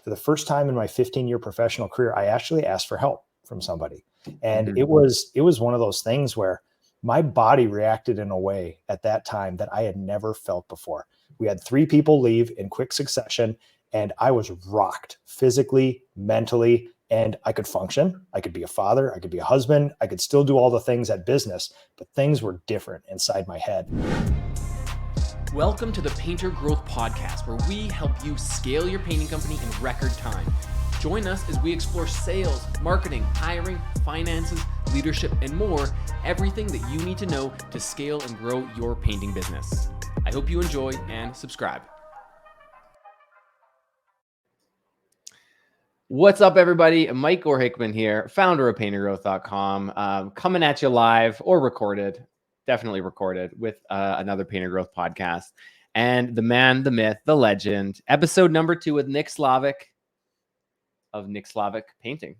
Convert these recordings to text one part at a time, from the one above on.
for the first time in my 15-year professional career, I actually asked for help from somebody. And Mm-hmm. it was one of those things where my body reacted in a way at that time that I had never felt before. We had 3 people leave in quick succession, and I was rocked physically, mentally, and I could function. I could be a father. I could be a husband. I could still do all the things at business, but things were different inside my head. Welcome to the Painter Growth Podcast, where we help you scale your painting company in record time. Join us as we explore sales, marketing, hiring, finances, leadership, and more, everything that you need to know to scale and grow your painting business. I hope you enjoy and subscribe. What's up, everybody? Mike Hickman here, founder of PainterGrowth.com, coming at you live or recorded, definitely recorded, with another Painter Growth podcast. And the man, the myth, the legend, episode number 2 with Nick Slavik of Nick Slavik Painting.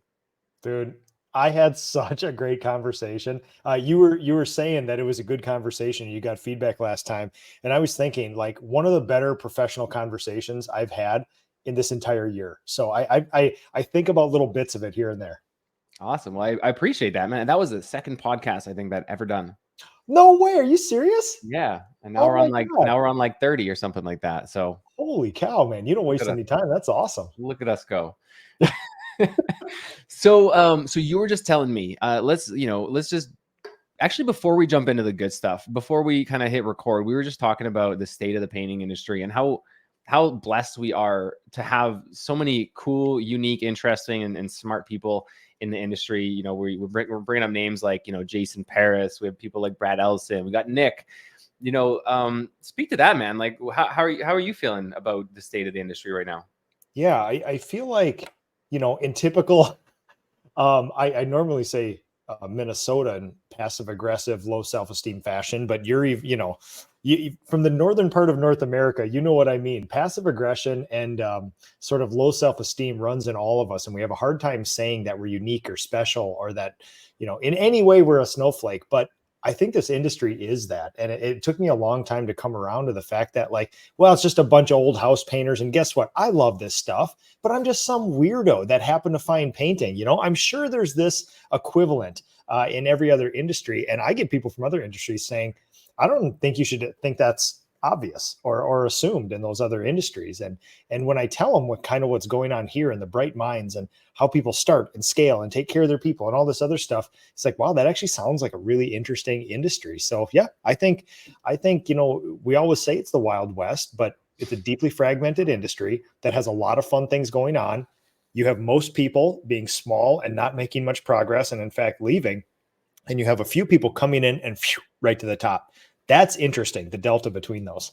Dude, I had such a great conversation. You were saying that it was a good conversation. You got feedback last time. And I was thinking, like, one of the better professional conversations I've had in this entire year. So I think about little bits of it here and there. Awesome. Well, I appreciate that, man. That was the second podcast I think that ever done. No way. Are you serious? Yeah. And now we're on like 30 or something like that. So holy cow, man. You don't waste any time. That's awesome. Look at us go. So you were just telling me, let's just actually, before we jump into the good stuff, before we kind of hit record, we were just talking about the state of the painting industry and how blessed we are to have so many cool, unique, interesting, and smart people in the industry. You know, we're bringing up names like, Jason Paris. We have people like Brad Ellison. We got Nick. Speak to that, man. Like, how are you feeling about the state of the industry right now? Yeah, I feel like, in typical, I normally say Minnesota in passive aggressive, low self-esteem fashion, but you're, you from the northern part of North America, you know what I mean. Passive aggression and sort of low self-esteem runs in all of us. And we have a hard time saying that we're unique or special or that, in any way we're a snowflake. But I think this industry is that. And it took me a long time to come around to the fact that, like, well, it's just a bunch of old house painters. And guess what? I love this stuff, but I'm just some weirdo that happened to find painting. I'm sure there's this equivalent in every other industry. And I get people from other industries saying, I don't think you should think that's obvious or assumed in those other industries. And when I tell them what's going on here in the bright minds and how people start and scale and take care of their people and all this other stuff, it's like, wow, that actually sounds like a really interesting industry. So yeah, I think, we always say it's the Wild West, but it's a deeply fragmented industry that has a lot of fun things going on. You have most people being small and not making much progress, and in fact leaving, and you have a few people coming in and right to the top. That's interesting, the delta between those.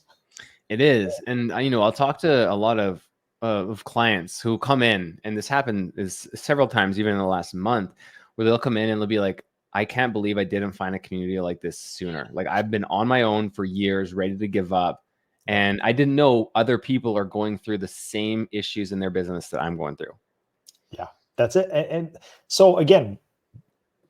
It is. And, I'll talk to a lot of clients who come in, and this happened several times, even in the last month, where they'll come in and they'll be like, I can't believe I didn't find a community like this sooner. Like, I've been on my own for years, ready to give up. And I didn't know other people are going through the same issues in their business that I'm going through. Yeah, that's it. And so again,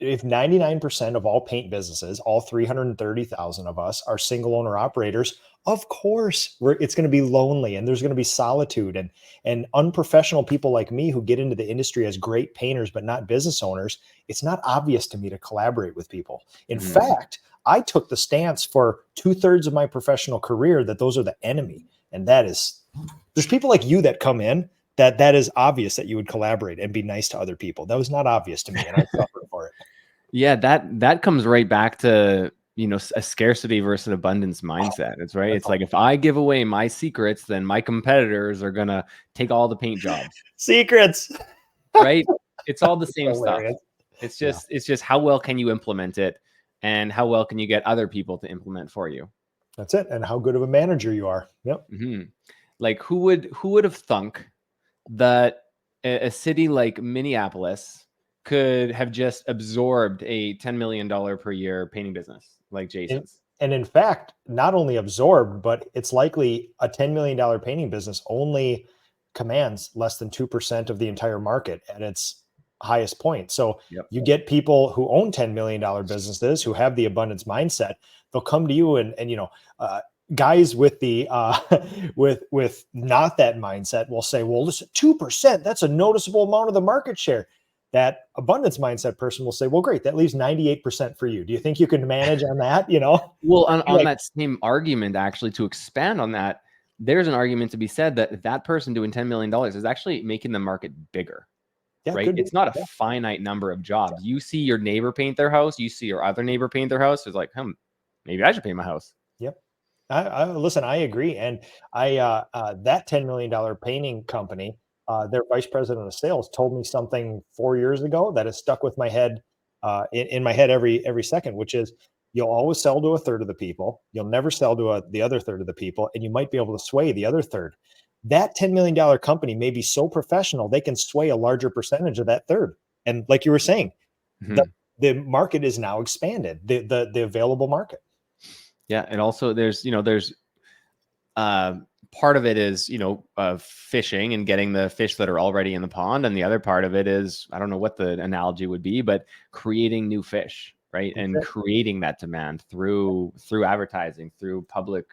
if 99% of all paint businesses, all 330,000 of us, are single owner operators, of course it's going to be lonely, and there's going to be solitude and unprofessional people like me who get into the industry as great painters but not business owners. It's not obvious to me to collaborate with people. In fact, I took the stance for 2/3 of my professional career that those are the enemy. And there's people like you that come in that is obvious that you would collaborate and be nice to other people. That was not obvious to me, and I suffered for it. Yeah, that comes right back to, a scarcity versus abundance mindset. It's right. It's like, if I give away my secrets, then my competitors are going to take all the paint jobs. Secrets. Right? It's all the same stuff. It's just how well can you implement it, and how well can you get other people to implement for you? That's it. And how good of a manager you are. Yep. Mm-hmm. Like, who would have thunk that a city like Minneapolis could have just absorbed a $10 million per year painting business like Jason's? And in fact, not only absorbed, but it's likely a $10 million painting business only commands less than 2% of the entire market at its highest point. So you get people who own $10 million businesses who have the abundance mindset. They'll come to you and guys with the with not that mindset will say, well, listen, 2%, that's a noticeable amount of the market share. That abundance mindset person will say, well, great, that leaves 98% for you. Do you think you can manage on that? Well, on Like, that same argument, actually, to expand on that, there's an argument to be said that that person doing $10 million is actually making the market bigger, yeah, right? could be. It's not a Yeah. finite number of jobs. You see your neighbor paint their house, you see your other neighbor paint their house. It's like, maybe I should paint my house. Yep. Listen, I agree. And that $10 million painting company, their vice president of sales told me something 4 years ago that has stuck with my head, in my head every second, which is you'll always sell to a third of the people. You'll never sell to the other third of the people, and you might be able to sway the other third. That $10 million company may be so professional, they can sway a larger percentage of that third. And like you were saying, the, Mhm. the market is now expanded, the available market. Yeah, and also there's part of it is fishing and getting the fish that are already in the pond, and the other part of it is, I don't know what the analogy would be, but creating new fish, right? And creating that demand through advertising, through public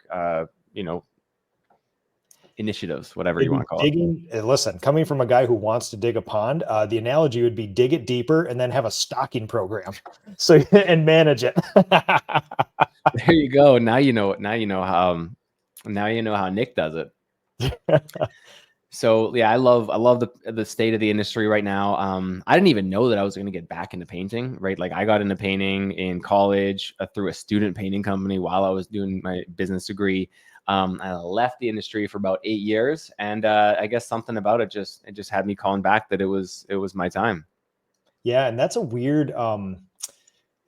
initiatives, whatever you want to call it. Digging, listen, coming from a guy who wants to dig a pond, the analogy would be dig it deeper and then have a stocking program, so and manage it. There you go. Now you know how Nick does it. So yeah, I love the state of the industry right now. I didn't even know that I was going to get back into painting, right? Like I got into painting in college through a student painting company while I was doing my business degree. I left the industry for about 8 years, and I guess something about it just had me calling back that it was my time. Yeah, and that's a weird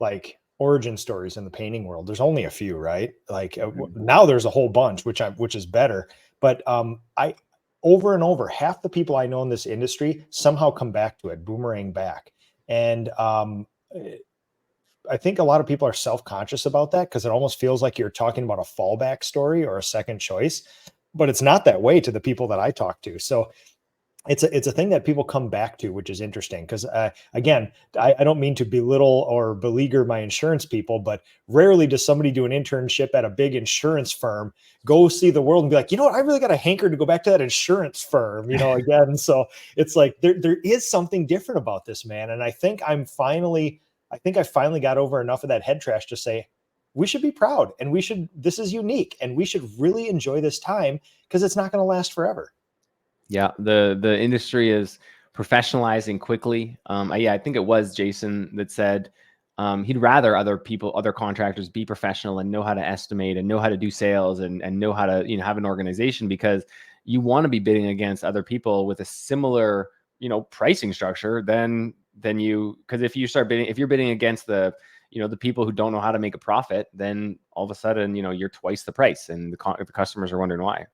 like origin stories in the painting world. There's only a few, right? Like now there's a whole bunch, which is better. But I over and over, half the people I know in this industry somehow come back to it, boomerang back. And I think a lot of people are self-conscious about that because it almost feels like you're talking about a fallback story or a second choice, but it's not that way to the people that I talk to. So it's a thing that people come back to, which is interesting because again, I don't mean to belittle or beleaguer my insurance people, but rarely does somebody do an internship at a big insurance firm, go see the world and be like, you know what, I really got a hanker to go back to that insurance firm, again. So it's like there is something different about this, man. And I think I finally got over enough of that head trash to say we should be proud and this is unique and we should really enjoy this time because it's not going to last forever. Yeah, the industry is professionalizing quickly. I think it was Jason that said he'd rather other contractors be professional and know how to estimate and know how to do sales and know how to have an organization, because you want to be bidding against other people with a similar pricing structure than you, because if you're bidding against the the people who don't know how to make a profit, then all of a sudden you're twice the price, and the customers are wondering why.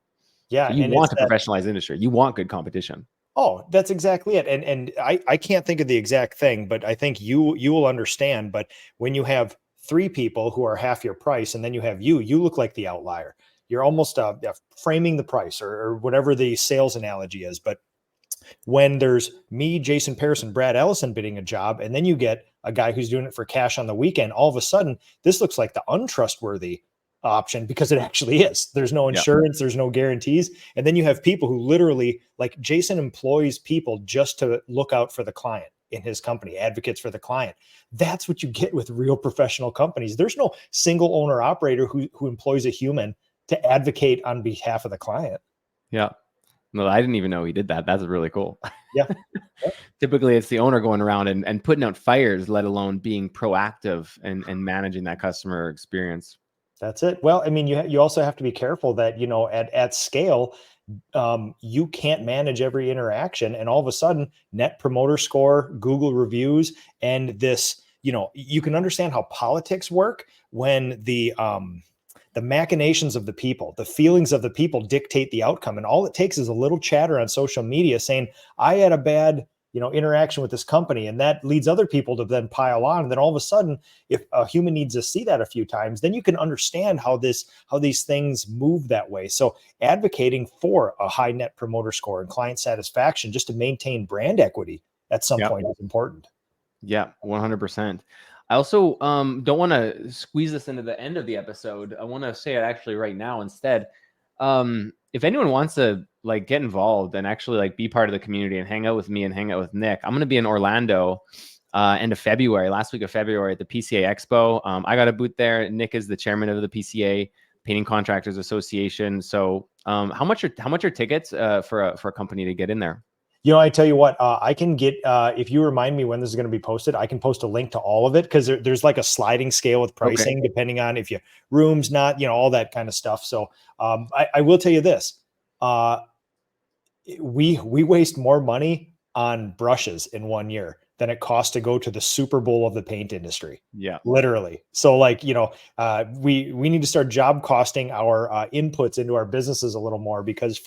Yeah, So you and it's want to that. professionalize the industry. You want good competition. Oh, that's exactly it. And I can't think of the exact thing, but I think you will understand. But when you have three people who are half your price, and then you have you look like the outlier. You're almost framing the price or whatever the sales analogy is. But when there's me, Jason Paris, and Brad Ellison bidding a job, and then you get a guy who's doing it for cash on the weekend, all of a sudden, this looks like the untrustworthy option because it actually is. There's no Yeah. insurance, there's no guarantees. And then you have people who literally, like Jason employs people just to look out for the client in his company, advocates for the client. That's what you get with real professional companies. There's no single owner operator who employs a human to advocate on behalf of the client. Yeah. No, I didn't even know he did that. That's really cool. Yeah. Typically, it's the owner going around and putting out fires, let alone being proactive and managing that customer experience. That's it. Well, I mean, you also have to be careful that at scale, you can't manage every interaction, and all of a sudden, Net Promoter Score, Google reviews, and this, you can understand how politics work when the machinations of the people, the feelings of the people dictate the outcome, and all it takes is a little chatter on social media saying, "I had a bad." Interaction with this company, and that leads other people to then pile on. And then all of a sudden, if a human needs to see that a few times, then you can understand how these things move that way. So advocating for a high Net Promoter Score and client satisfaction just to maintain brand equity at some Yeah. point is important. Yeah, 100%. I also don't want to squeeze this into the end of the episode. I want to say it actually right now instead. If anyone wants to like get involved and actually like be part of the community and hang out with me and hang out with Nick, I'm going to be in Orlando end of February, last week of February at the PCA Expo. I got a booth there. Nick is the chairman of the PCA, Painting Contractors Association. So how much are tickets for a company to get in there? You know, I tell you what, I can get, if you remind me when this is going to be posted, I can post a link to all of it, because there's like a sliding scale with pricing, depending on if you rooms, not, all that kind of stuff. So I will tell you this, we waste more money on brushes in 1 year than it costs to go to the Super Bowl of the paint industry. Yeah. Literally. So like, we need to start job costing our inputs into our businesses a little more, because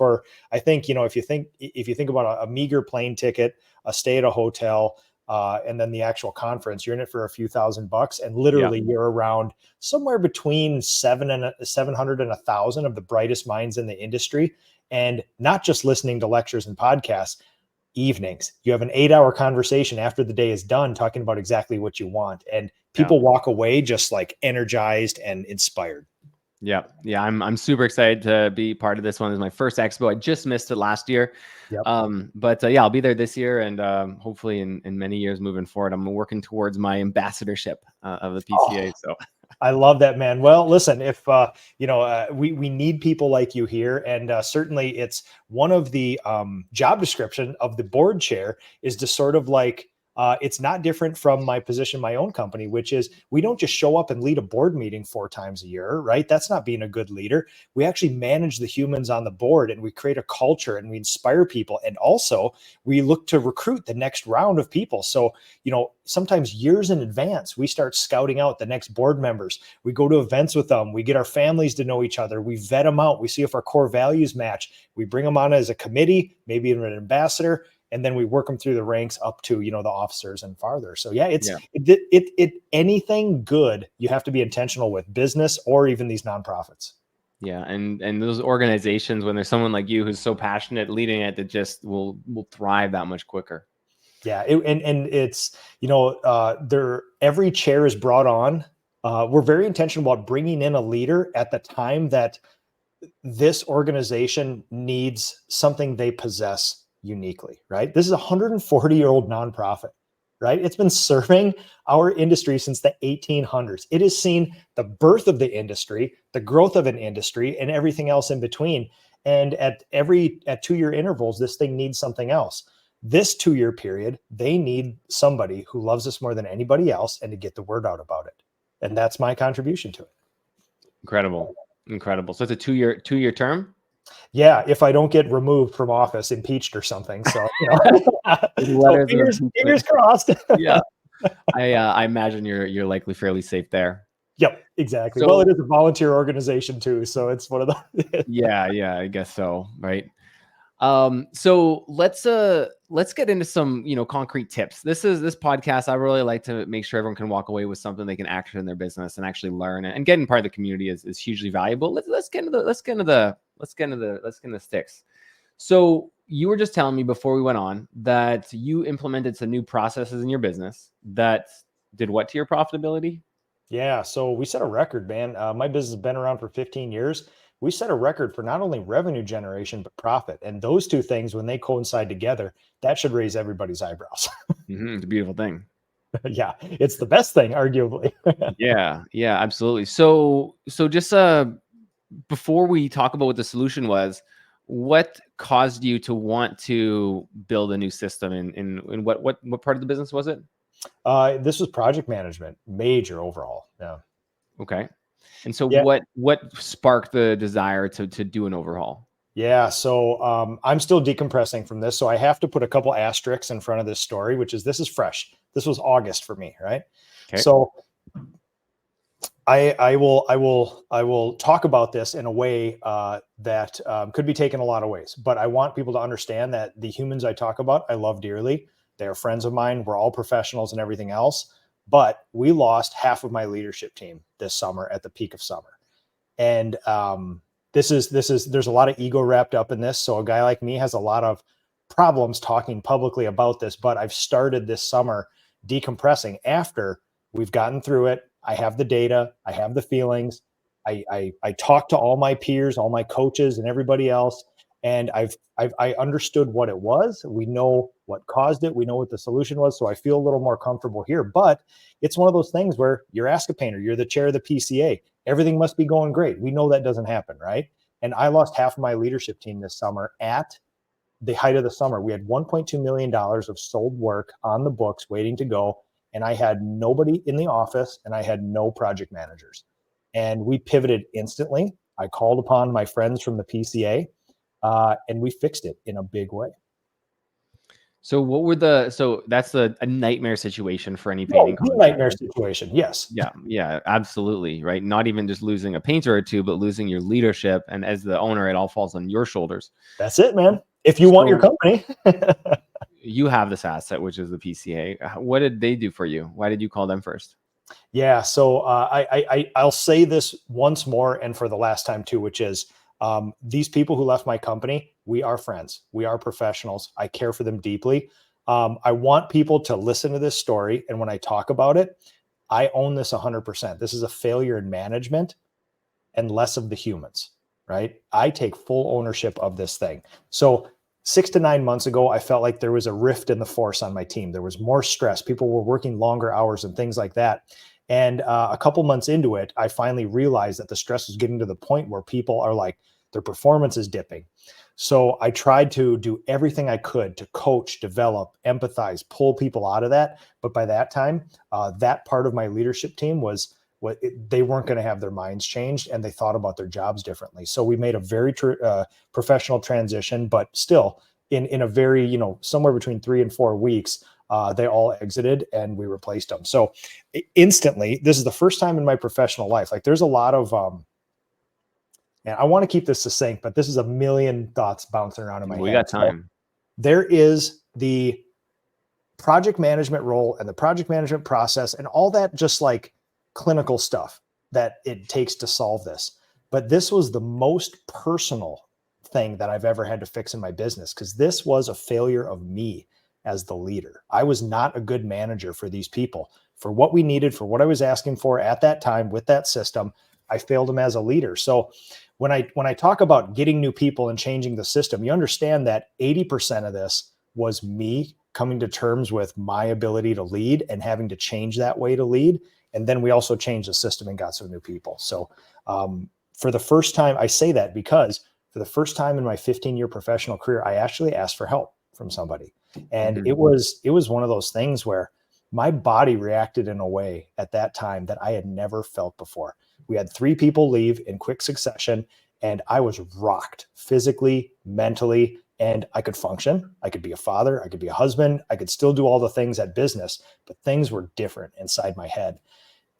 I think, if you think about a meager plane ticket, a stay at a hotel, and then the actual conference, you're in it for a few $1,000, and literally you're around somewhere between 700 and 1,000 of the brightest minds in the industry. And not just listening to lectures and podcasts. Evenings, you have an 8-hour conversation after the day is done, talking about exactly what you want, and people walk away just like energized and inspired. Yeah. I'm super excited to be part of this one. This is my first expo. I just missed it last year. But I'll be there this year, and hopefully in many years moving forward. I'm working towards my ambassadorship of the PCA. So I love that, man. Well, listen, if we need people like you here, and certainly it's one of the job description of the board chair is to sort of like, it's not different from my position in my own company, which is we don't just show up and lead a board meeting 4 times a year, right? That's not being a good leader. We actually manage the humans on the board, and we create a culture, and we inspire people. And also we look to recruit the next round of people. So, sometimes years in advance, we start scouting out the next board members. We go to events with them. We get our families to know each other. We vet them out. We see if our core values match. We bring them on as a committee, maybe even an ambassador, and then we work them through the ranks up to, the officers and farther. So anything good, you have to be intentional with business or even these nonprofits. Yeah. And those organizations, when there's someone like you who's so passionate leading it, that just will thrive that much quicker. Yeah. And it's, every chair is brought on. We're very intentional about bringing in a leader at the time that this organization needs something they possess uniquely, right? This is a 140-year-old nonprofit, right? It's been serving our industry since the 1800s. It has seen the birth of the industry, the growth of an industry, and everything else in between. And at 2-year intervals, this thing needs something else. This 2-year period, they need somebody who loves us more than anybody else, and to get the word out about it. And that's my contribution to it. Incredible. So it's a 2-year term? Yeah, if I don't get removed from office, impeached or something. So, fingers crossed. Yeah, I imagine you're likely fairly safe there. Yep, exactly. So, well, it is a volunteer organization too, so it's one of the. yeah, I guess so, right? So let's get into some concrete tips. This podcast, I really like to make sure everyone can walk away with something they can action in their business and actually learn, and getting part of the community is hugely valuable. Let's get into the sticks. So you were just telling me before we went on that you implemented some new processes in your business that did what to your profitability? Yeah, so we set a record, man. My business has been around for 15 years. We set a record for not only revenue generation, but profit. And those two things, when they coincide together, that should raise everybody's eyebrows. It's a beautiful thing. Yeah, it's the best thing, arguably. Yeah, absolutely. So just before we talk about what the solution was, what caused you to want to build a new system, and what part of the business was it? This was project management, major overhaul. Yeah. Okay. And so what sparked the desire to do an overhaul? Yeah. So I'm still decompressing from this. So I have to put a couple asterisks in front of this story, this is fresh. This was August for me. Right. Okay. So I will talk about this in a way that could be taken a lot of ways, but I want people to understand that the humans I talk about, I love dearly. They're friends of mine. We're all professionals and everything else. But we lost half of my leadership team this summer at the peak of summer. And there's a lot of ego wrapped up in this. So a guy like me has a lot of problems talking publicly about this, but I've started this summer decompressing after We've gotten through it. I have the data. I have the feelings. I talked to all my peers, all my coaches, and everybody else, and I understood what it was. We know what caused it. We know what the solution was. So I feel a little more comfortable here. But it's one of those things where you're Ask a Painter, you're the chair of the PCA. Everything must be going great. We know that doesn't happen, right? And I lost half of my leadership team this summer at the height of the summer. We had $1.2 million of sold work on the books waiting to go. And I had nobody in the office and I had no project managers. And we pivoted instantly. I called upon my friends from the PCA and we fixed it in a big way. So what were so that's a nightmare situation for any No, painting the contractor. nightmare situation. Yes. Yeah, absolutely. Right. Not even just losing a painter or two, but losing your leadership. And as the owner, it all falls on your shoulders. That's it, man. If you want your company. You have this asset, which is the PCA. What did they do for you? Why did you call them first? Yeah. So I'll say this once more and for the last time too, which is these people who left my company, we are friends. We are professionals. I care for them deeply. I want people to listen to this story. And when I talk about it, I own this 100%. This is a failure in management and less of the humans, right? I take full ownership of this thing. So 6 to 9 months ago, I felt like there was a rift in the force on my team. There was more stress. People were working longer hours and things like that. And a couple months into it, I finally realized that the stress was getting to the point where people are like, their performance is dipping. So I tried to do everything I could to coach, develop, empathize, pull people out of that. But by that time, that part of my leadership team was they weren't going to have their minds changed and they thought about their jobs differently. So we made a very professional transition, but still in a very, somewhere between 3 and 4 weeks, they all exited and we replaced them. So instantly, this is the first time in my professional life. Like there's a lot of, and I want to keep this succinct, but this is a million thoughts bouncing around in my head. We got time. So there is the project management role and the project management process and all that just like clinical stuff that it takes to solve this. But this was the most personal thing that I've ever had to fix in my business because this was a failure of me as the leader. I was not a good manager for these people. For what we needed, for what I was asking for at that time with that system, I failed them as a leader. So when I talk about getting new people and changing the system, you understand that 80% of this was me coming to terms with my ability to lead and having to change that way to lead. And then we also changed the system and got some new people. So for the first time, I say that because for the first time in my 15-year professional career, I actually asked for help from somebody. And it was one of those things where my body reacted in a way at that time that I had never felt before. We had 3 people leave in quick succession, and I was rocked physically, mentally, and I could function. I could be a father. I could be a husband. I could still do all the things at business, but things were different inside my head.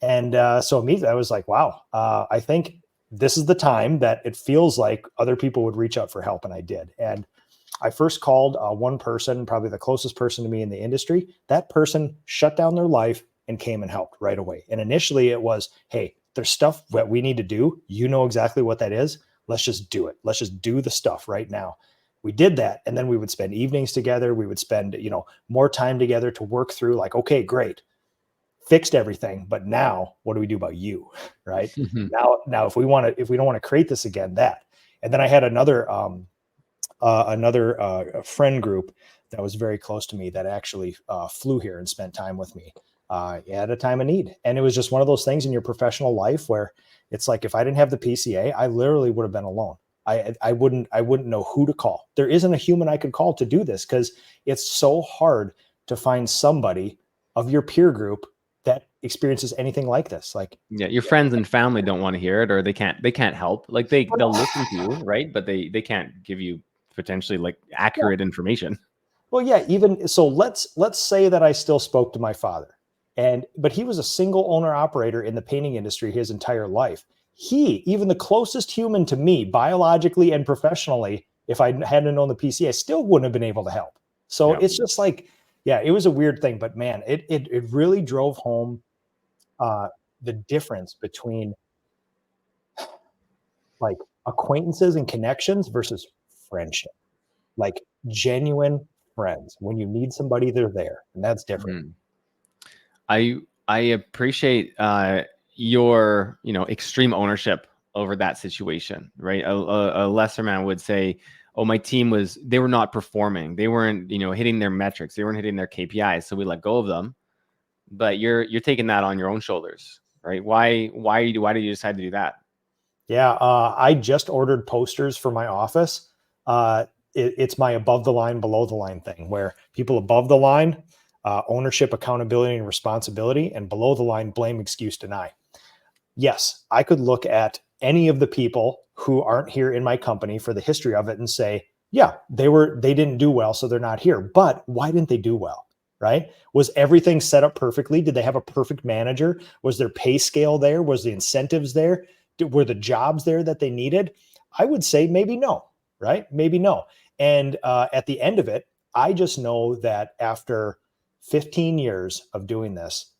And so immediately I was like, wow, I think this is the time that it feels like other people would reach out for help. And I did. And I first called one person, probably the closest person to me in the industry. That person shut down their life and came and helped right away. And initially it was, hey, there's stuff that we need to do. You know exactly what that is. Let's just do it. Let's just do the stuff right now. We did that. And then we would spend evenings together. We would spend, more time together to work through like, okay, great. Fixed everything. But now what do we do about you? Right. Now, if we don't want to create this again, that. And then I had another friend group that was very close to me that actually flew here and spent time with me at a time of need. And it was just one of those things in your professional life where it's like, if I didn't have the PCA, I literally would have been alone. I wouldn't know who to call. There isn't a human I could call to do this because it's so hard to find somebody of your peer group that experiences anything like this. Like, yeah, your friends and family don't want to hear it, or they can't help. Like they'll listen to you, right? But they can't give you potentially like accurate information. Well, yeah, even so, let's say that I still spoke to my father, but he was a single owner operator in the painting industry his entire life. Even the closest human to me, biologically and professionally, if I hadn't known the PCA, I still wouldn't have been able to help. So It's just like, yeah, it was a weird thing, but man, it really drove home the difference between like acquaintances and connections versus friendship, like genuine friends. When you need somebody, they're there, and that's different. I appreciate your, extreme ownership over that situation, right? A lesser man would say, "Oh, my team they were not performing. They weren't, hitting their metrics. They weren't hitting their KPIs. So we let go of them." But you're taking that on your own shoulders, right? Why did you decide to do that? Yeah, I just ordered posters for my office. It's my above the line, below the line thing, where people above the line, ownership, accountability, and responsibility, and below the line, blame, excuse, deny. Yes, I could look at any of the people who aren't here in my company for the history of it and say, yeah, they didn't do well, so they're not here. But why didn't they do well? Right? Was everything set up perfectly? Did they have a perfect manager? Was their pay scale there? Was the incentives there? Were the jobs there that they needed? I would say maybe no, right? Maybe no. And at the end of it, I just know that after 15 years of doing this,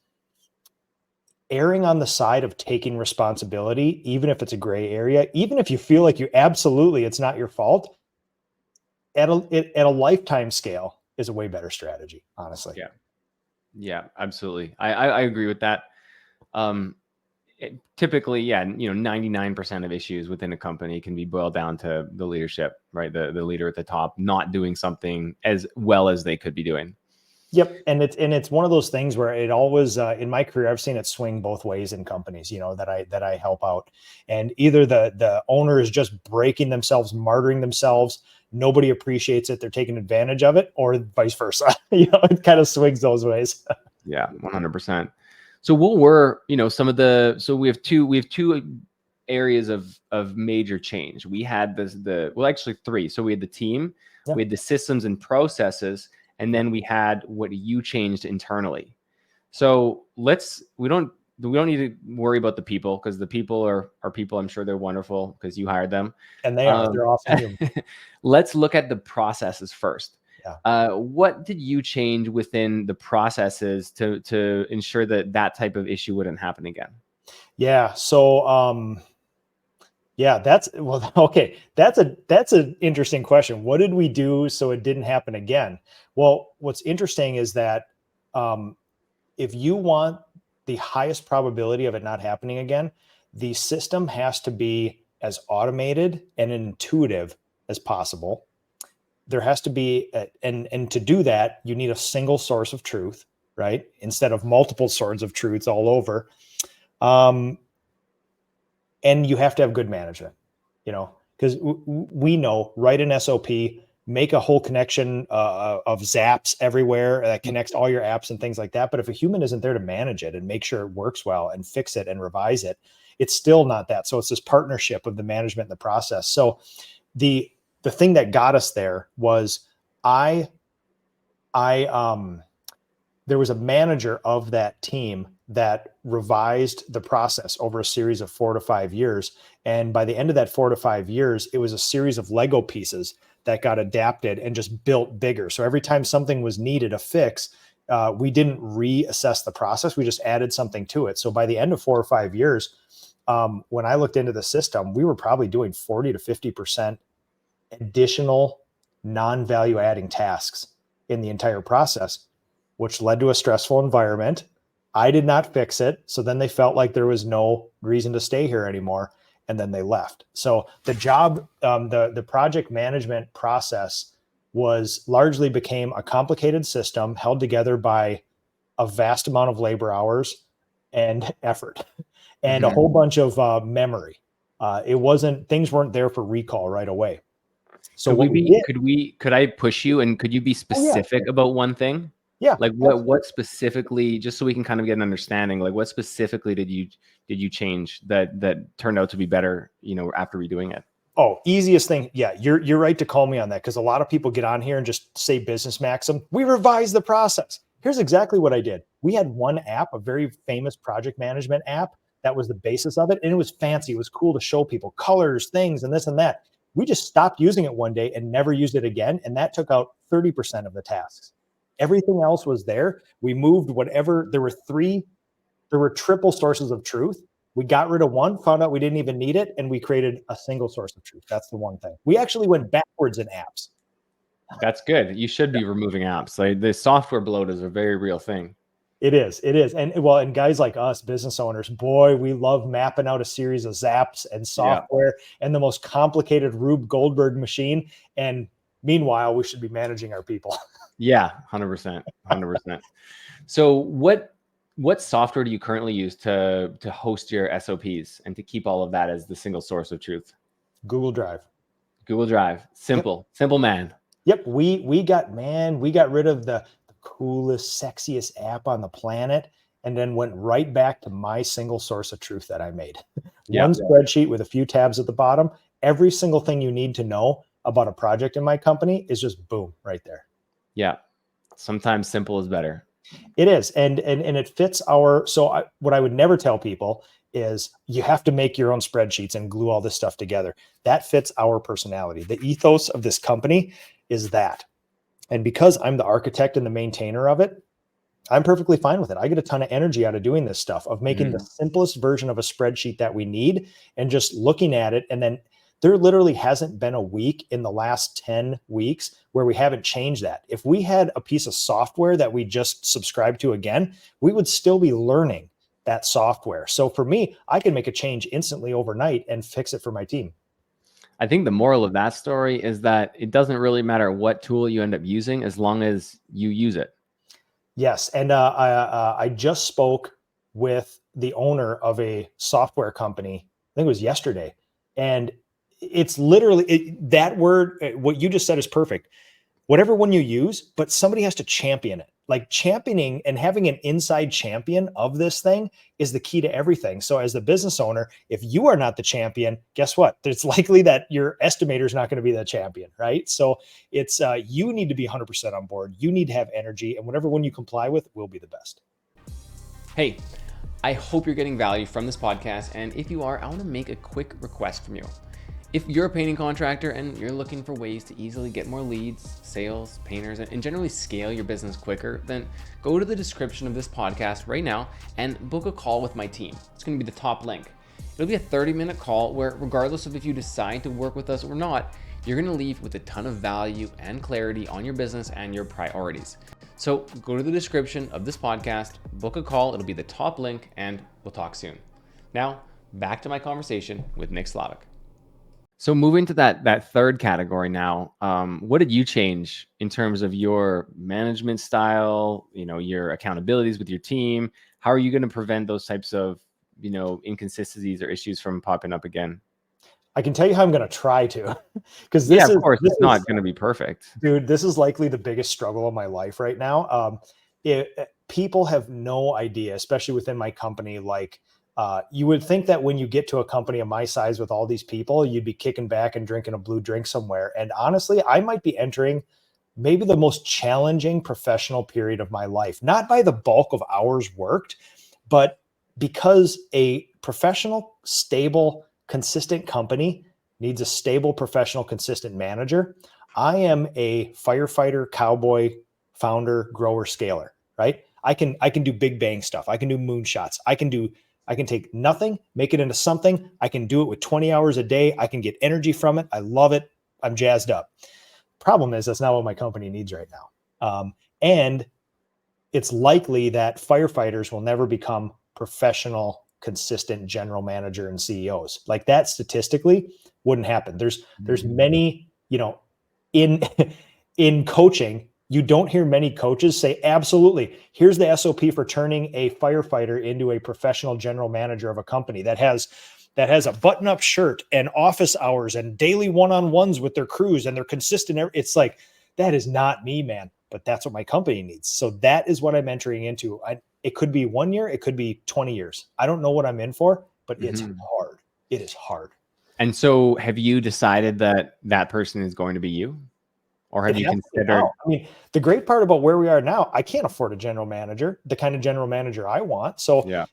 erring on the side of taking responsibility, even if it's a gray area, even if you feel like it's not your fault, at a lifetime scale is a way better strategy, honestly. Yeah, absolutely. I agree with that. Um, Typically, yeah, 99% of issues within a company can be boiled down to the leadership, right? The leader at the top not doing something as well as they could be doing. Yep, and it's one of those things where it always in my career I've seen it swing both ways in companies, that I help out, and either the owner is just breaking themselves, martyring themselves, nobody appreciates it, they're taking advantage of it, or vice versa. It kind of swings those ways. Yeah, 100%. So what were, so we have two areas of major change. We had actually three. So we had the team, Yeah. we had the systems and processes, and then we had what you changed internally. So we don't need to worry about the people, because the people are people. I'm sure they're wonderful because you hired them. And they're awesome humans. Let's look at the processes first. Yeah. What did you change within the processes to ensure that type of issue wouldn't happen again? Yeah. So yeah, okay. That's an interesting question. What did we do so it didn't happen again? Well, what's interesting is that um, if you want the highest probability of it not happening again, the system has to be as automated and intuitive as possible. There has to be, and to do that, you need a single source of truth, right? Instead of multiple sources of truths all over. Um, and you have to have good management, because we know, write an SOP, make a whole connection of zaps everywhere that connects all your apps and things like that. But if a human isn't there to manage it and make sure it works well and fix it and revise it, it's still not that. So it's this partnership of the management and the process. So the thing that got us there was I there was a manager of that team that revised the process over a series of 4 to 5 years. And by the end of that 4 to 5 years, it was a series of Lego pieces that got adapted and just built bigger. So every time something was needed, a fix, we didn't reassess the process. We just added something to it. So by the end of 4 or 5 years, when I looked into the system, we were probably doing 40 to 50% additional non-value adding tasks in the entire process, which led to a stressful environment. I did not fix it. So then they felt like there was no reason to stay here anymore. And then they left. So the job, the project management process largely became a complicated system held together by a vast amount of labor hours and effort and a whole bunch of memory. Things weren't there for recall right away. So what we did, Could I push you, and could you be oh yeah, specific about one thing? yeah, Like what specifically, just so we can kind of get an understanding, like what specifically did you change that turned out to be better, after redoing it? Oh, easiest thing. Yeah, you're right to call me on that, because a lot of people get on here and just say business maxim. We revised the process. Here's exactly what I did. We had one app, a very famous project management app, that was the basis of it, and it was fancy. It was cool to show people colors, things, and this and that. We just stopped using it one day and never used it again, and that took out 30% of the tasks. Everything else was there. We moved whatever. There were triple sources of truth. We got rid of one, found out we didn't even need it, and we created a single source of truth. That's the one thing. We actually went backwards in apps. That's good. You should be removing apps. Like the software bloat is a very real thing. It is. It is. And well, and guys like us, business owners, boy, we love mapping out a series of zaps and software and the most complicated Rube Goldberg machine. And meanwhile, we should be managing our people. Yeah, 100%. 100%. So what software do you currently use to host your SOPs and to keep all of that as the single source of truth? Google Drive. Google Drive. Simple. Yep. Simple, man. Yep. We got rid of the coolest, sexiest app on the planet, and then went right back to my single source of truth that I made. One spreadsheet with a few tabs at the bottom. Every single thing you need to know about a project in my company is just boom right there. Yeah. Sometimes simple is better. It is. And it fits our, what I would never tell people is you have to make your own spreadsheets and glue all this stuff together. That fits our personality. The ethos of this company is that. And because I'm the architect and the maintainer of it, I'm perfectly fine with it. I get a ton of energy out of doing this stuff, of making the simplest version of a spreadsheet that we need and just looking at it. And then there literally hasn't been a week in the last 10 weeks where we haven't changed that. If we had a piece of software that we just subscribed to again, we would still be learning that software. So for me, I can make a change instantly overnight and fix it for my team. I think the moral of that story is that it doesn't really matter what tool you end up using as long as you use it. Yes. And I just spoke with the owner of a software company, I think it was yesterday. And it's literally that word, what you just said is perfect. Whatever one you use, but somebody has to champion it. Like championing and having an inside champion of this thing is the key to everything. So as the business owner, if you are not the champion, guess what? It's likely that your estimator is not going to be the champion, right? So it's you need to be 100% on board. You need to have energy, and whatever one you comply with will be the best. Hey, I hope you're getting value from this podcast. And if you are, I want to make a quick request from you. If you're a painting contractor and you're looking for ways to easily get more leads, sales, painters, and generally scale your business quicker, then go to the description of this podcast right now and book a call with my team. It's going to be the top link. It'll be a 30-minute call where, regardless of if you decide to work with us or not, you're going to leave with a ton of value and clarity on your business and your priorities. So go to the description of this podcast, book a call. It'll be the top link, and we'll talk soon. Now, back to my conversation with Nick Slavik. So moving to that third category now, what did you change in terms of your management style, your accountabilities with your team? How are you going to prevent those types of, inconsistencies or issues from popping up again? I can tell you how I'm going to try to, because of course, it's not going to be perfect. Dude, this is likely the biggest struggle of my life right now. People have no idea, especially within my company, you would think that when you get to a company of my size with all these people, you'd be kicking back and drinking a blue drink somewhere. And honestly, I might be entering maybe the most challenging professional period of my life, not by the bulk of hours worked, but because a professional, stable, consistent company needs a stable, professional, consistent manager. I am a firefighter, cowboy, founder, grower, scaler, right? I can do big bang stuff. I can do moonshots. I can take nothing, make it into something. I can do it with 20 hours a day. I can get energy from it. I love it. I'm jazzed up. Problem is, that's not what my company needs right now. And it's likely that firefighters will never become professional, consistent general manager and CEOs. Like that statistically wouldn't happen. There's many, in coaching, you don't hear many coaches say, absolutely, here's the SOP for turning a firefighter into a professional general manager of a company that has a button-up shirt and office hours and daily one-on-ones with their crews, and they're consistent. It's like, that is not me, man, but that's what my company needs. So that is what I'm entering into. It could be 1 year, it could be 20 years. I don't know what I'm in for, but it's hard. It is hard. And so have you decided that person is going to be you? Or have you considered? I mean, the great part about where we are now, I can't afford a general manager, the kind of general manager I want. So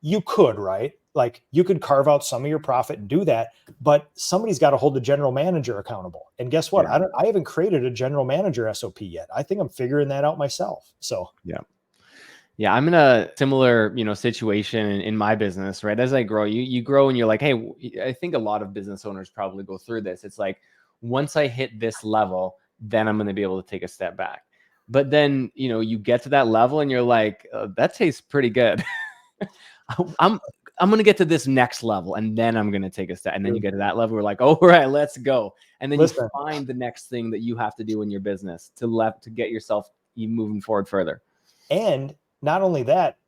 you could, right? Like you could carve out some of your profit and do that, but somebody's got to hold the general manager accountable. And guess what? I haven't created a general manager SOP yet. I think I'm figuring that out myself. So yeah, I'm in a similar, situation in my business, right? As I grow, you grow and you're like, hey, I think a lot of business owners probably go through this. It's like, once I hit this level, then I'm going to be able to take a step back. But then, you get to that level and you're like, that tastes pretty good. I'm I'm gonna get to this next level and then I'm gonna take a step. And then you get to that level, we're like, all right, let's go. And then you Listen, find the next thing that you have to do in your business to get yourself moving forward further. and not only that,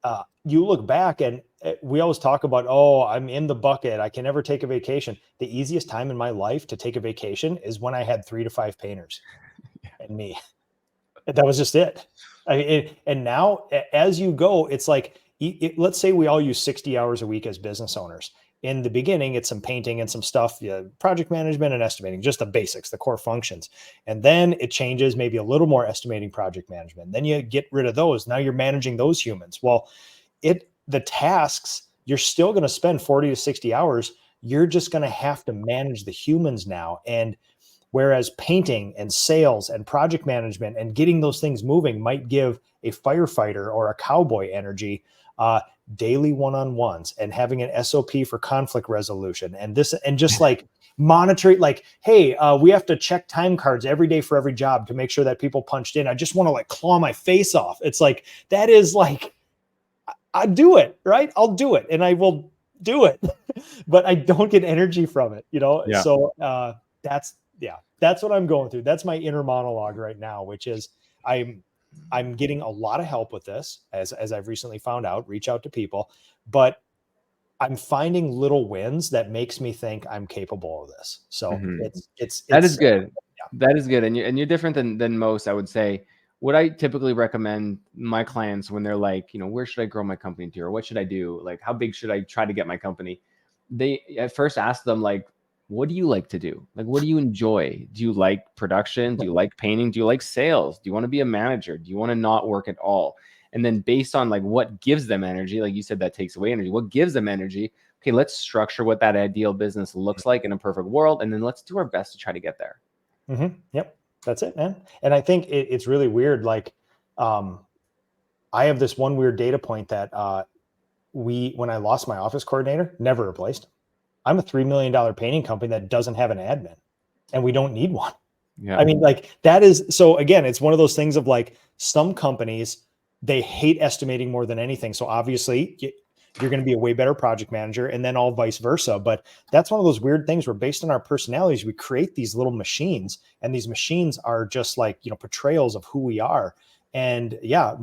you look back and we always talk about, oh, I'm in the bucket, I can never take a vacation. The easiest time in my life to take a vacation is when I had 3 to 5 painters and me. That was just it. And now as you go, it's like, let's say we all use 60 hours a week as business owners. In the beginning, it's some painting and some stuff, project management and estimating, just the basics, the core functions. And then it changes, maybe a little more estimating, project management. Then you get rid of those. Now you're managing those humans. Well, the tasks, you're still going to spend 40 to 60 hours. You're just going to have to manage the humans now. And whereas painting and sales and project management and getting those things moving might give a firefighter or a cowboy energy, daily one-on-ones and having an SOP for conflict resolution and this, and just like monitoring, like, hey, we have to check time cards every day for every job to make sure that people punched in. I just want to like claw my face off. It's like, that is like, I do it, right? I'll do it and I will do it, but I don't get energy from it, Yeah. So that's what I'm going through. That's my inner monologue right now, which is I'm getting a lot of help with this, as I've recently found out. Reach out to people, but I'm finding little wins that makes me think I'm capable of this. So it's that is good. Yeah. That is good. And you're different than most, I would say. What I typically recommend my clients when they're like, where should I grow my company to, or what should I do? Like, how big should I try to get my company? They at first ask them, like, what do you like to do? Like, what do you enjoy? Do you like production? Do you like painting? Do you like sales? Do you want to be a manager? Do you want to not work at all? And then based on like what gives them energy, like you said, that takes away energy. What gives them energy? Okay, let's structure what that ideal business looks like in a perfect world. And then let's do our best to try to get there. Yep. That's it, man. And I think it's really weird. Like, I have this one weird data point that when I lost my office coordinator, never replaced him. I'm a $3 million painting company that doesn't have an admin, and we don't need one. Yeah. I mean, like, that is, so again, it's one of those things of like, some companies, they hate estimating more than anything. So obviously you're going to be a way better project manager, and then all vice versa. But that's one of those weird things where, based on our personalities, we create these little machines, and these machines are just like, portrayals of who we are. And yeah,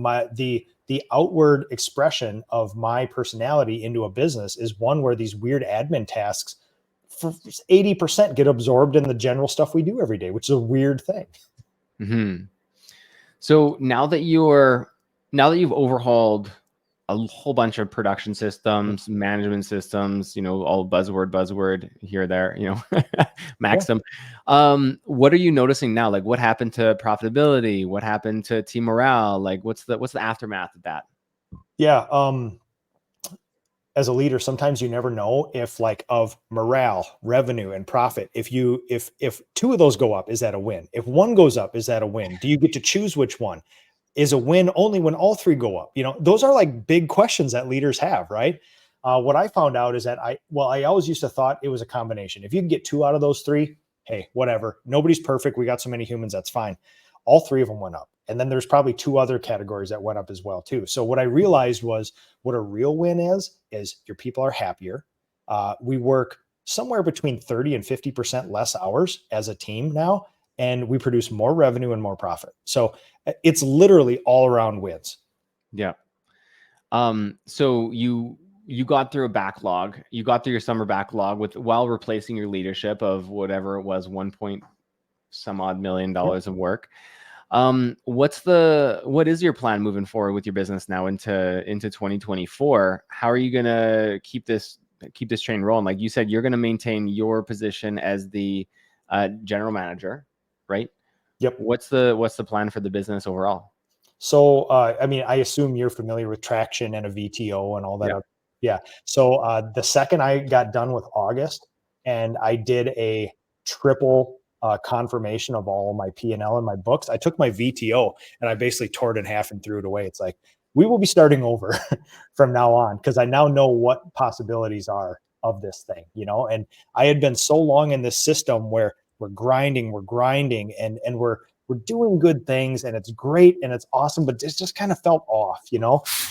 the outward expression of my personality into a business is one where these weird admin tasks for 80% get absorbed in the general stuff we do every day, which is a weird thing. So now that you've overhauled a whole bunch of production systems, management systems, all buzzword here, there, Maxim. What are you noticing now? Like, what happened to profitability? What happened to team morale? Like, what's the aftermath of that? Yeah. As a leader, sometimes you never know if, like, of morale, revenue, and profit, if two of those go up, is that a win? If one goes up, is that a win? Do you get to choose which one? Is a win only when all three go up? Those are like big questions that leaders have, right? What I found out is that I always used to thought it was a combination. If you can get two out of those three, hey, whatever. Nobody's perfect. We got so many humans, that's fine. All three of them went up. And then there's probably two other categories that went up as well too. So what I realized was, what a real win is your people are happier. We work somewhere between 30 and 50% less hours as a team now, and we produce more revenue and more profit. So it's literally all around wins. Yeah. So you got through a backlog. You got through your summer backlog while replacing your leadership of whatever it was, some odd $1 million of work. What is your plan moving forward with your business now into 2024? How are you gonna keep this train rolling? Like you said, you're gonna maintain your position as the general manager, right? Yep. What's the plan for the business overall? So, I assume you're familiar with traction and a VTO and all that. Yeah. So, the second I got done with August, and I did a triple confirmation of all my P&L and my books, I took my VTO and I basically tore it in half and threw it away. It's like, we will be starting over from now on, because I now know what possibilities are of this thing, and I had been so long in this system where we're grinding, and we're we're doing good things and it's great and it's awesome, but it just kind of felt off,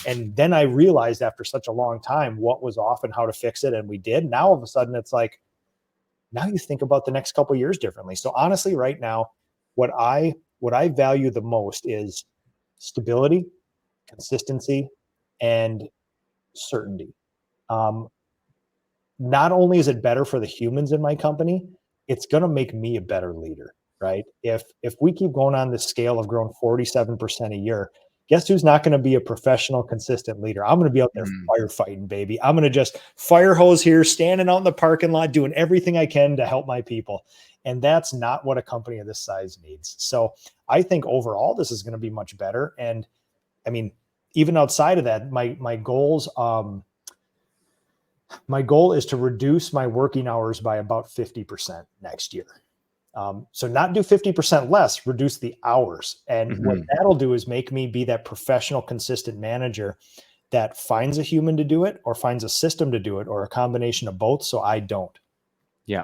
And then I realized after such a long time what was off and how to fix it. And we did. Now all of a sudden it's like, now you think about the next couple of years differently. So honestly, right now, what I value the most is stability, consistency, and certainty. Um, Not only is it better for the humans in my company, it's going to make me a better leader, right? If we keep going on this scale of growing 47% a year, guess who's not going to be a professional, consistent leader? I'm going to be out there firefighting, baby. I'm going to just fire hose here, standing out in the parking lot, doing everything I can to help my people. And that's not what a company of this size needs. So I think overall, this is going to be much better. And I mean, even outside of that, my goals, my goal is to reduce my working hours by about 50% next year. So not do 50% less, reduce the hours. And what that'll do is make me be that professional, consistent manager that finds a human to do it or finds a system to do it or a combination of both. So I don't. Yeah.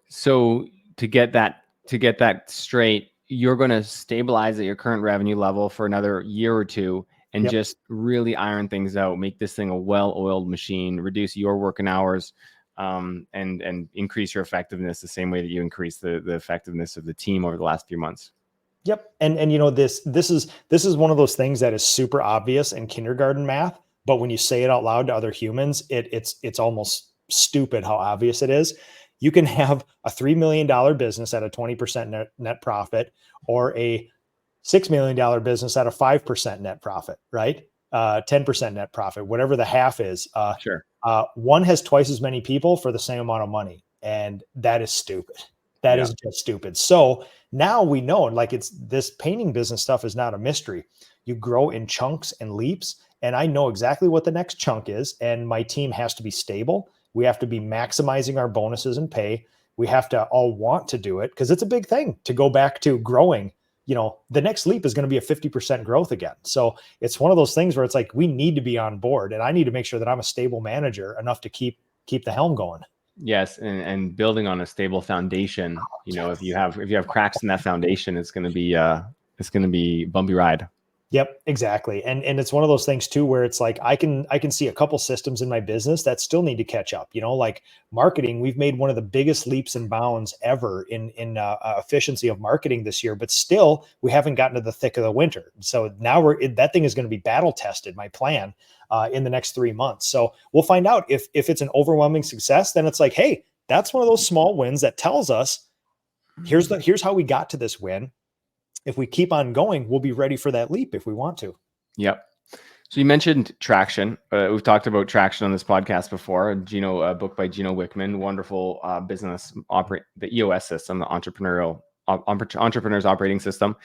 So to get that straight, you're going to stabilize at your current revenue level for another year or two and just really iron things out, make this thing a well-oiled machine, reduce your working hours, and increase your effectiveness the same way that you increase the effectiveness of the team over the last few months. Yep. And this is one of those things that is super obvious in kindergarten math, but when you say it out loud to other humans, it's almost stupid how obvious it is. You can have a $3 million business at a 20% net profit or a $6 million business at a 5% net profit, right? 10% net profit, whatever the half is. Sure. One has twice as many people for the same amount of money. And that is stupid. That is just stupid. So now we know, like, it's this painting business stuff is not a mystery. You grow in chunks and leaps. And I know exactly what the next chunk is. And my team has to be stable. We have to be maximizing our bonuses and pay. We have to all want to do it because it's a big thing to go back to growing. The next leap is going to be a 50% growth again. So it's one of those things where it's like, we need to be on board and I need to make sure that I'm a stable manager enough to keep the helm going. Yes. And building on a stable foundation, if you have cracks in that foundation, it's going to be bumpy ride. Yep, exactly. And it's one of those things too, where it's like, I can see a couple systems in my business that still need to catch up, like marketing. We've made one of the biggest leaps and bounds ever in efficiency of marketing this year, but still we haven't gotten to the thick of the winter. So now that thing is going to be battle tested, my plan, in the next 3 months. So we'll find out if it's an overwhelming success, then it's like, hey, that's one of those small wins that tells us here's how we got to this win. If we keep on going, we'll be ready for that leap if we want to. Yep. So you mentioned traction. We've talked about traction on this podcast before. A book by Gino Wickman, wonderful business the EOS system, the entrepreneurs operating system.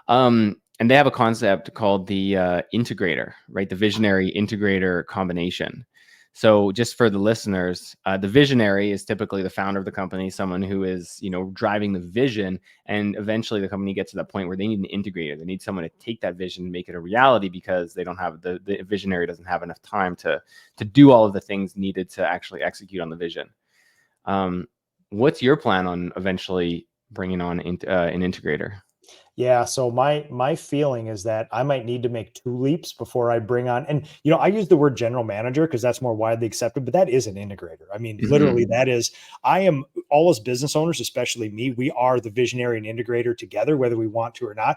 And they have a concept called the integrator, right? The visionary integrator combination. So just for the listeners, the visionary is typically the founder of the company, someone who is, driving the vision. And eventually the company gets to that point where they need an integrator. They need someone to take that vision and make it a reality because they don't have the visionary doesn't have enough time to do all of the things needed to actually execute on the vision. What's your plan on eventually bringing on an integrator? Yeah. So my feeling is that I might need to make 2 leaps before I bring on, and I use the word general manager because that's more widely accepted, but that is an integrator. I mean, literally I am, all as business owners, especially me, we are the visionary and integrator together, whether we want to or not.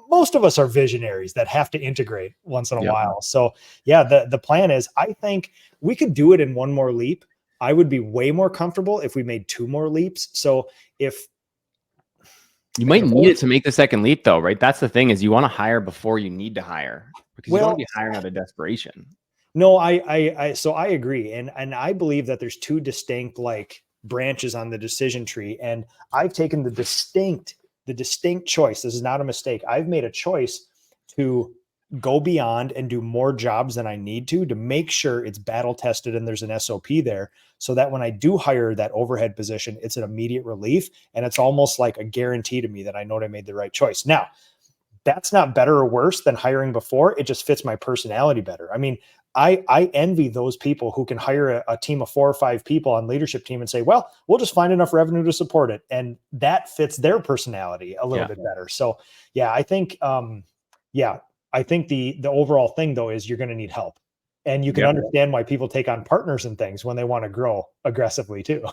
Most of us are visionaries that have to integrate once in a while. So yeah, the plan is, I think we could do it in 1 more leap. I would be way more comfortable if we made 2 more leaps. So if you might need it to make the second leap though, right? That's the thing, is you want to hire before you need to hire because you don't want to be hiring out of desperation. No, so I agree. And I believe that there's 2 distinct branches on the decision tree. And I've taken the distinct choice. This is not a mistake. I've made a choice to go beyond and do more jobs than I need to make sure it's battle tested and there's an SOP there, so that when I do hire that overhead position, it's an immediate relief. And it's almost like a guarantee to me that I know that I made the right choice. Now, that's not better or worse than hiring before. It just fits my personality better. I mean, I envy those people who can hire a team of 4 or 5 people on leadership team and say, well, we'll just find enough revenue to support it. And that fits their personality a little Yeah. bit better. So yeah, yeah, I think the overall thing though is you're going to need help. And you can Yep. understand why people take on partners and things when they want to grow aggressively too.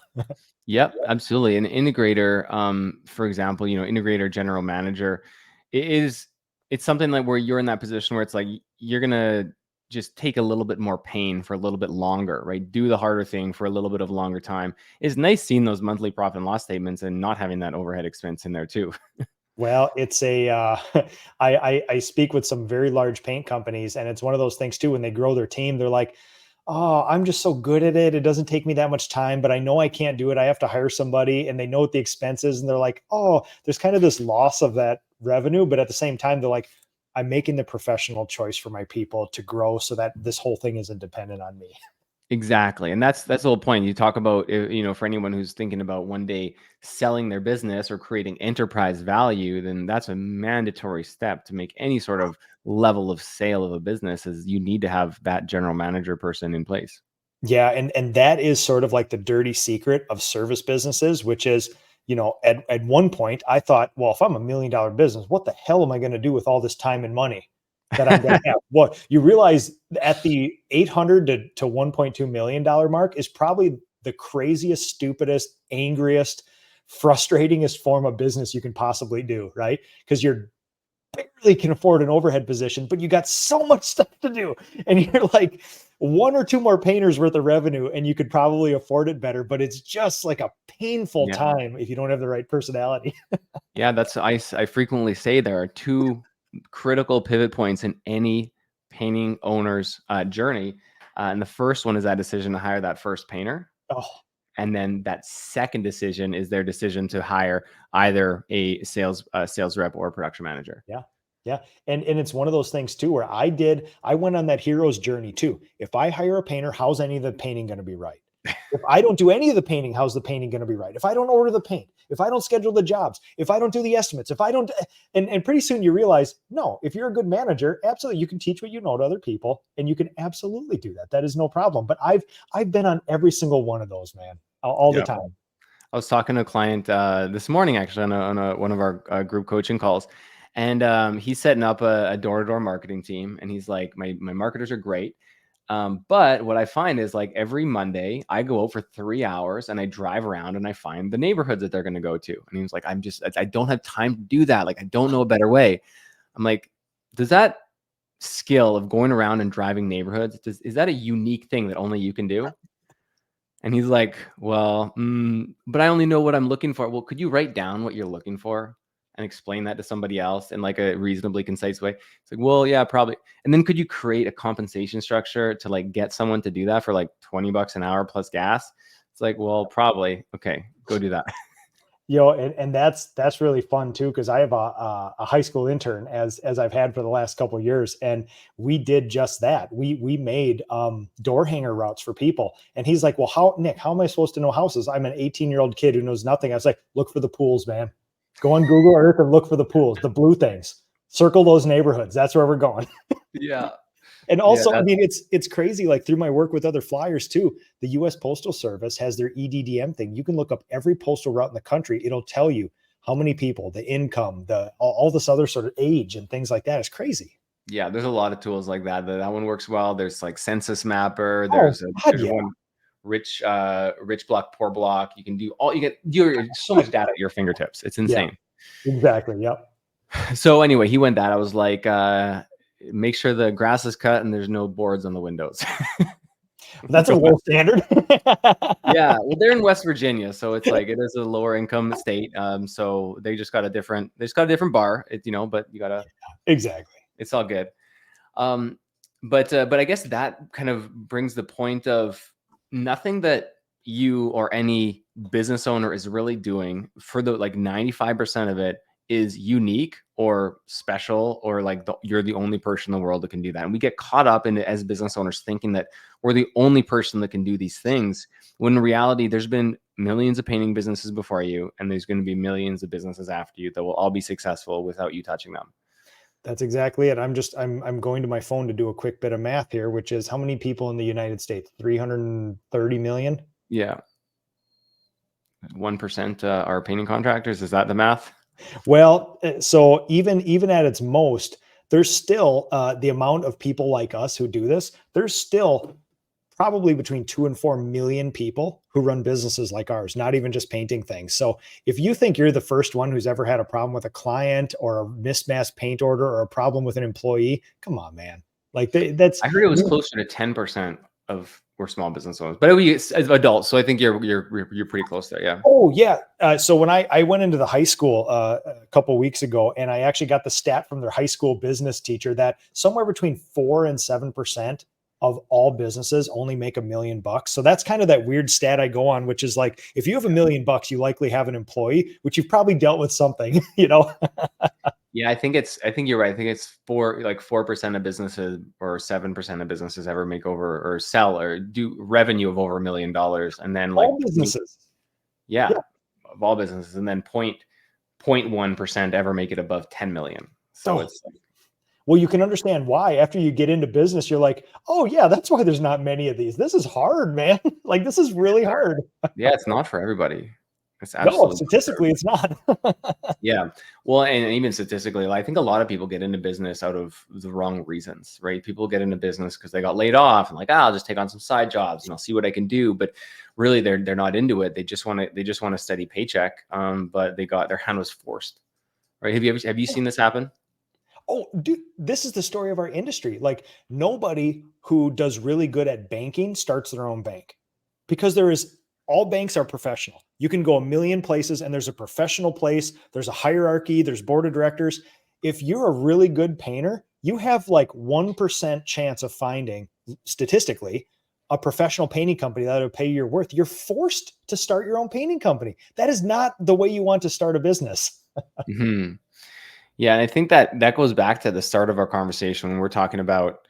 Yep, absolutely. An integrator, for example, integrator general manager it's something like where you're in that position where it's like you're gonna just take a little bit more pain for a little bit longer, right? Do the harder thing for a little bit of longer time. It's nice seeing those monthly profit and loss statements and not having that overhead expense in there too. Well, it's I speak with some very large paint companies, and it's one of those things too. When they grow their team, they're like, "Oh, I'm just so good at it. It doesn't take me that much time, but I know I can't do it. I have to hire somebody," and they know what the expense is, and they're like, "Oh, there's kind of this loss of that revenue," but at the same time, they're like, "I'm making the professional choice for my people to grow, so that this whole thing isn't dependent on me." Exactly. And that's the whole point. You talk about, for anyone who's thinking about one day selling their business or creating enterprise value, then that's a mandatory step to make any sort of level of sale of a business is you need to have that general manager person in place. Yeah, and that is sort of like the dirty secret of service businesses, which is, at one point I thought, well, if I'm $1 million business, what the hell am I going to do with all this time and money that I'm going to have? Well, you realize at the 800 to $1.2 million mark is probably the craziest, stupidest, angriest, frustratingest form of business you can possibly do, right? Because you're barely can afford an overhead position, but you got so much stuff to do. And you're like 1 or 2 more painters worth of revenue, and you could probably afford it better. But it's just like a painful Yeah. time if you don't have the right personality. Yeah. I frequently say there are two critical pivot points in any painting owner's journey. And the first one is that decision to hire that first painter. Oh, And then that second decision is their decision to hire either a sales rep or a production manager. yeah. Yeah. And it's one of those things too, where I went on that hero's journey too. If I hire a painter, how's any of the painting going to be right? If I don't do any of the painting, how's the painting going to be right? If I don't order the paint, if I don't schedule the jobs, if I don't do the estimates, if I don't, and pretty soon you realize, no, if you're a good manager, absolutely, you can teach what you know to other people, and you can absolutely do that. That is no problem. But I've been on every single one of those, man, all the Yeah. time. I was talking to a client this morning, actually, on one of our group coaching calls, and he's setting up a door-to-door marketing team. And he's like, my marketers are great, but what I find is like every Monday I go out for 3 hours and I drive around and I find the neighborhoods that they're going to go to. And he's like, I don't have time to do that. Like I don't know a better way. I'm like, does that skill of going around and driving neighborhoods is that a unique thing that only you can do? And he's like, well, but I only know what I'm looking for. Well, could you write down what you're looking for and explain that to somebody else in like a reasonably concise way? It's like, well, yeah, probably. And then could you create a compensation structure to like get someone to do that for like $20 an hour plus gas? It's like, well, probably. Okay, go do that. And that's really fun too, because I have a high school intern as I've had for the last couple of years, and we did just that. We made door hanger routes for people, and he's like, "Well, Nick, how am I supposed to know houses? I'm an 18-year-old kid who knows nothing." I was like, "Look for the pools, man. Go on Google Earth and look for the pools, the blue things. Circle those neighborhoods. That's where we're going." Yeah. And Yeah. also, I mean, it's crazy. Like through my work with other flyers too, the U.S. Postal Service has their EDDM thing. You can look up every postal route in the country. It'll tell you how many people, the income, the all this other sort of age and things like that. It's crazy. Yeah. There's a lot of tools like that. That one works well. There's like Census Mapper. Oh God, There's yeah, one rich block, poor block. You can do all you get. You're so much data at your fingertips. It's yeah, insane. exactly. Yep. So anyway, he went that. I was like, make sure the grass is cut and there's no boards on the windows. That's a low standard. Yeah, well, they're in West Virginia, so it's like it is a lower income state. So they just got a different bar. But you gotta. Exactly. It's all good. Um, but I guess that kind of brings the point of nothing that you or any business owner is really doing for the like 95% of it is unique or special or like you're the only person in the world that can do that. And we get caught up in it as business owners thinking that we're the only person that can do these things. When in reality, there's been millions of painting businesses before you, and there's going to be millions of businesses after you that will all be successful without you touching them. That's exactly it. I'm going to my phone to do a quick bit of math here, which is how many people in the United States? 330 million. Yeah. 1% are painting contractors. Is that the math? Well, so even at its most, there's still the amount of people like us who do this. There's still probably between 2 and 4 million people who run businesses like ours, not even just painting things. So if you think you're the first one who's ever had a problem with a client or a mismatched paint order or a problem with an employee, come on, man. Like that's I heard it was closer to 10% of were small business owners, but it's adults. So I think you're pretty close there. Yeah. Oh yeah. So when I went into the high school a couple of weeks ago, and I actually got the stat from their high school business teacher that somewhere between 4 and 7% of all businesses only make $1 million. So that's kind of that weird stat I go on, which is like if you have $1 million, you likely have an employee, which you've probably dealt with something, you know. Yeah, I think you're right. I think it's 4% of businesses or 7% of businesses ever make over or sell or do revenue of over $1 million. And then like, All businesses. yeah, Yeah. of all businesses. And then 0.1% ever make it above 10 million. So Oh. it's like, Well, you can understand why after you get into business, you're like, oh yeah, that's why there's not many of these. This is hard, man. Like this is really hard. yeah, it's not for everybody. It's No, absolutely not for statistically, it's not. Yeah. Well, and even statistically, I think a lot of people get into business out of the wrong reasons, right? People get into business because they got laid off and like, I'll just take on some side jobs and I'll see what I can do. But really they're not into it. They just want a steady paycheck. But their hand was forced. Right. Have you seen this happen? Oh, dude, this is the story of our industry. Like nobody who does really good at banking starts their own bank because all banks are professional. You can go a million places and there's a professional place, there's a hierarchy, there's board of directors. If you're a really good painter, you have like 1% chance of finding statistically a professional painting company that will pay your worth. You're forced to start your own painting company. That is not the way you want to start a business. Hmm. Yeah. And I think that goes back to the start of our conversation when we're talking about,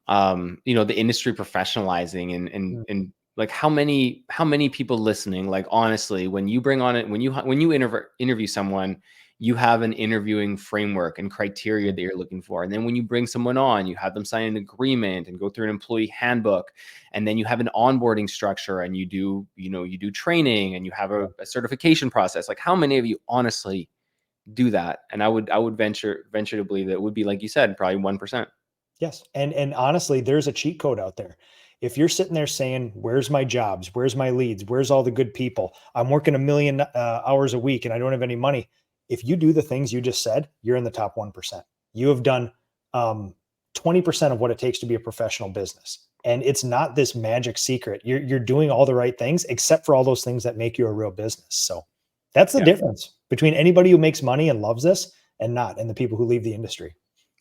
the industry professionalizing and like how many people listening, like honestly, when you bring on it, when you interview someone, you have an interviewing framework and criteria that you're looking for. And then when you bring someone on, you have them sign an agreement and go through an employee handbook. And then you have an onboarding structure and you do training and you have a certification process. Like how many of you honestly do that? And I would venture to believe that it would be, like you said, probably 1%. Yes. And honestly, there's a cheat code out there. If you're sitting there saying, where's my jobs? Where's my leads? Where's all the good people? I'm working 1 million hours a week and I don't have any money. If you do the things you just said, you're in the top 1%. You have done 20% of what it takes to be a professional business. And it's not this magic secret. You're doing all the right things, except for all those things that make you a real business. So that's the difference between anybody who makes money and loves this and not, and the people who leave the industry.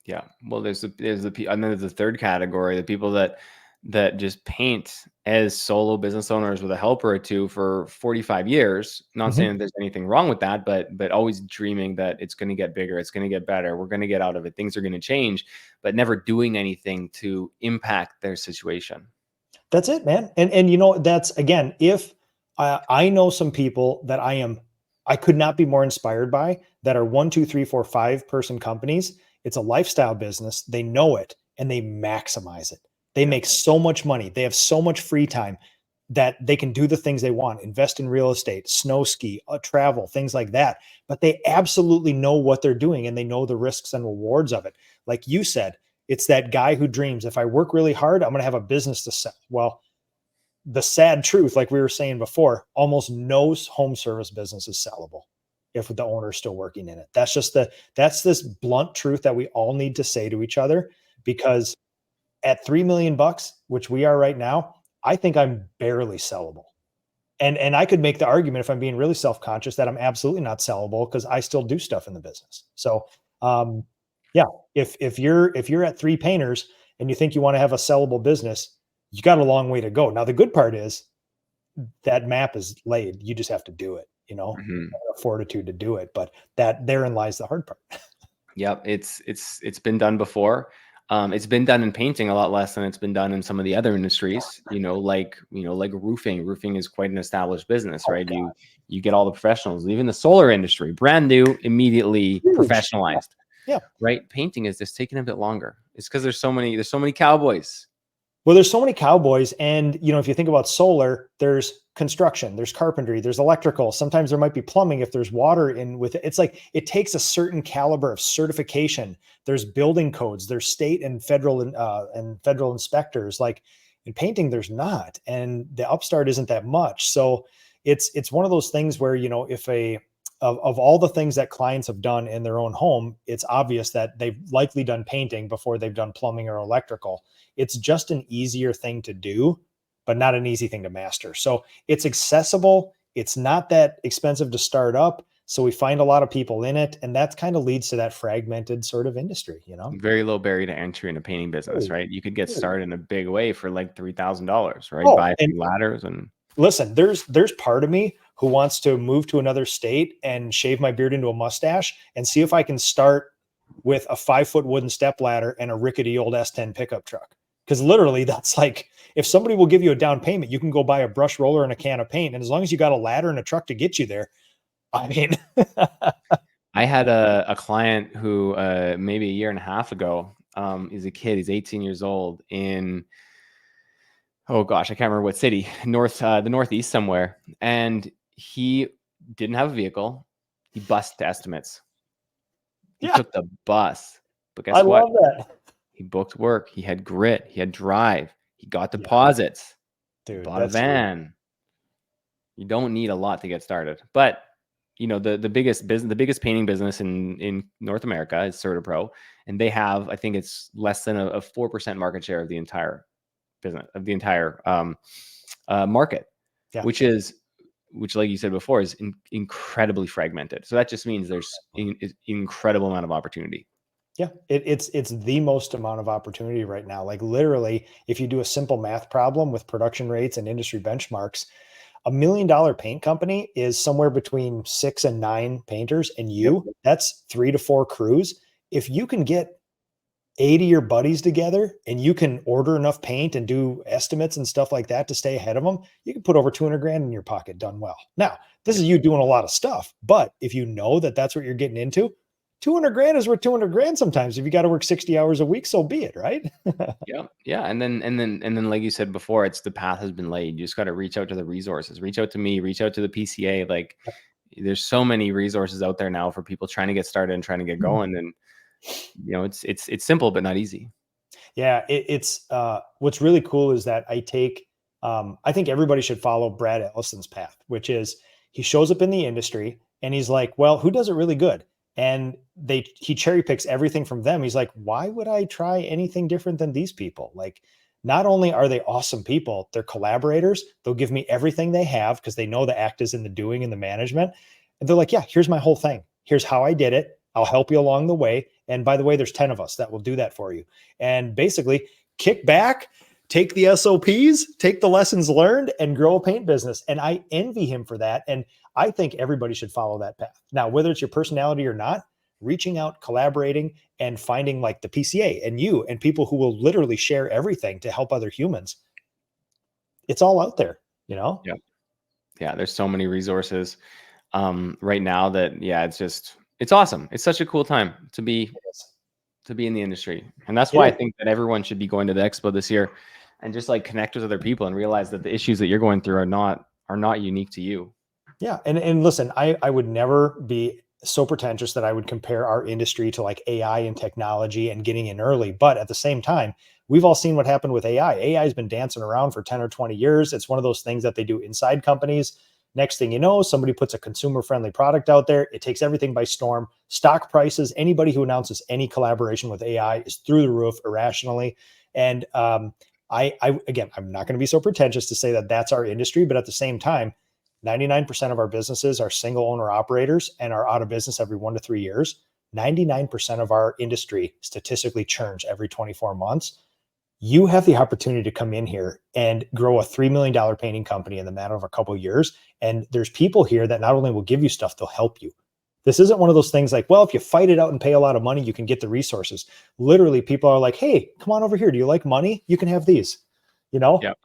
Yeah. Well, and then there's the third category, the people that just paint as solo business owners with a helper or two for 45 years. Not saying that there's anything wrong with that, but always dreaming that it's going to get bigger, it's going to get better, we're going to get out of it, things are going to change, but never doing anything to impact their situation. That's it, man. And that's again, if I know some people that I could not be more inspired by that are 1, 2, 3, 4, 5 person companies. It's a lifestyle business. They know it and they maximize it. They make so much money. They have so much free time that they can do the things they want, invest in real estate, snow ski, travel, things like that. But they absolutely know what they're doing and they know the risks and rewards of it. Like you said, it's that guy who dreams, if I work really hard, I'm going to have a business to sell. Well, the sad truth, like we were saying before, almost no home service business is sellable if the owner is still working in it. That's this blunt truth that we all need to say to each other, because at $3 million, which we are right now, I think I'm barely sellable. And I could make the argument, if I'm being really self-conscious, that I'm absolutely not sellable because I still do stuff in the business. So yeah, if you're at 3 painters and you think you want to have a sellable business, you got a long way to go. Now, the good part is that map is laid. You just have to do it, fortitude to do it. But therein lies the hard part. Yep. It's been done before. It's been done in painting a lot less than it's been done in some of the other industries, like roofing. Roofing is quite an established business, right? You get all the professionals, even the solar industry, brand new, immediately Huge. professionalized. Yeah. right? Painting is just taking a bit longer. It's because there's so many cowboys. Well, there's so many cowboys. And, if you think about solar, there's construction, there's carpentry, there's electrical. Sometimes there might be plumbing if there's water in with it. It's like it takes a certain caliber of certification. There's building codes, there's state and federal inspectors. Like in painting, there's not. And the upstart isn't that much. So it's one of those things where, if of all the things that clients have done in their own home, it's obvious that they've likely done painting before they've done plumbing or electrical. It's just an easier thing to do, but not an easy thing to master. So it's accessible. It's not that expensive to start up. So we find a lot of people in it, and that kind of leads to that fragmented sort of industry, Very low barrier to entry in a painting business, Oh, right? You could get started in a big way for like $3,000, right? Oh, Buy a and few ladders and listen, there's part of me who wants to move to another state and shave my beard into a mustache and see if I can start with a 5-foot wooden step ladder and a rickety old S10 pickup truck. Because literally, that's like, if somebody will give you a down payment, you can go buy a brush roller and a can of paint. And as long as you got a ladder and a truck to get you there, I mean, I had a client who maybe a year and a half ago, he's a kid, he's 18 years old in, oh gosh, I can't remember what city, the Northeast somewhere. And he didn't have a vehicle. He bussed estimates. He yeah, took the bus. But I guess what? love that. He booked work. He had grit. He had drive. He got Yeah, deposits. He dude, bought a that's true. van. You don't need a lot to get started. But the biggest painting business in North America is CertaPro, and they have, I think it's less than a 4% market share of the entire business, of the entire market, Yeah. which like you said before is incredibly fragmented. So that just means there's an incredible amount of opportunity. Yeah, it's the most amount of opportunity right now. Like literally, if you do a simple math problem with production rates and industry benchmarks, $1 million paint company is somewhere between 6 and 9 painters, and that's 3 to 4 crews. If you can get 80 of your buddies together and you can order enough paint and do estimates and stuff like that to stay ahead of them, you can put over 200 grand in your pocket done well. Now, this is you doing a lot of stuff, but if you know that that's what you're getting into, 200 grand is worth 200 grand sometimes. If you got to work 60 hours a week, so be it, right? Yeah. And then, like you said before, it's the path has been laid. You just got to reach out to the resources, reach out to me, reach out to the PCA. Like there's so many resources out there now for people trying to get started and trying to get going. And, it's simple, but not easy. Yeah. It's what's really cool is that I think everybody should follow Brad Ellison's path, which is he shows up in the industry and he's like, well, who does it really good? And he cherry picks everything from them. He's like, why would I try anything different than these people? Like, not only are they awesome people, they're collaborators. They'll give me everything they have because they know the act is in the doing and the management. And they're like, yeah, here's my whole thing. Here's how I did it. I'll help you along the way. And by the way, there's 10 of us that will do that for you. And basically kick back, take the SOPs, take the lessons learned, and grow a paint business. And I envy him for that. And I think everybody should follow that path. Now, whether it's your personality or not, reaching out, collaborating, and finding like the PCA and you and people who will literally share everything to help other humans. It's all out there, Yeah. Yeah. There's so many resources right now that, it's awesome. It's such a cool time to be in the industry. And that's why I think that everyone should be going to the expo this year and just like connect with other people and realize that the issues that you're going through are not unique to you. Yeah. And listen, I would never be so pretentious that I would compare our industry to like AI and technology and getting in early. But at the same time, we've all seen what happened with AI. AI has been dancing around for 10 or 20 years. It's one of those things that they do inside companies. Next thing you know, somebody puts a consumer friendly product out there. It takes everything by storm. Stock prices, anybody who announces any collaboration with AI is through the roof irrationally. And again, I'm not going to be so pretentious to say that that's our industry, but at the same time, 99% of our businesses are single owner operators and are out of business every 1 to 3 years. 99% of our industry statistically churns every 24 months. You have the opportunity to come in here and grow a $3 million painting company in the matter of a couple of years. And there's people here that not only will give you stuff, they'll help you. This isn't one of those things like, well, if you fight it out and pay a lot of money, you can get the resources. Literally, people are like, hey, come on over here. Do you like money? You can have these, Yep.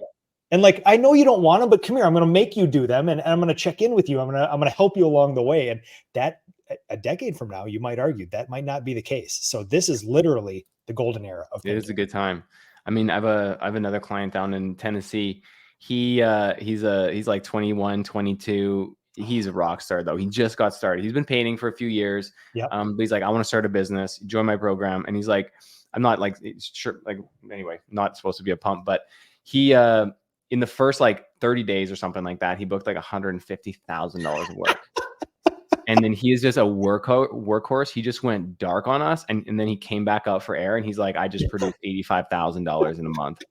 And like, I know you don't want them, but come here. I'm going to make you do them. And I'm going to check in with you. I'm going to help you along the way. And that a decade from now, you might argue that might not be the case. So this is literally the golden era of It is painting. a good time. I mean, I have another client down in Tennessee. He's like 21, 22. He's a rock star though. He just got started. He's been painting for a few years. Yep. But he's like, I want to start a business, join my program. And he's like, I'm not like sure, like anyway, not supposed to be a pump, but he in the first like 30 days or something like that, he booked like $150,000 of work. And then he is just a workhorse. He just went dark on us, and then he came back up for air, and he's like, I just produced $85,000 in a month.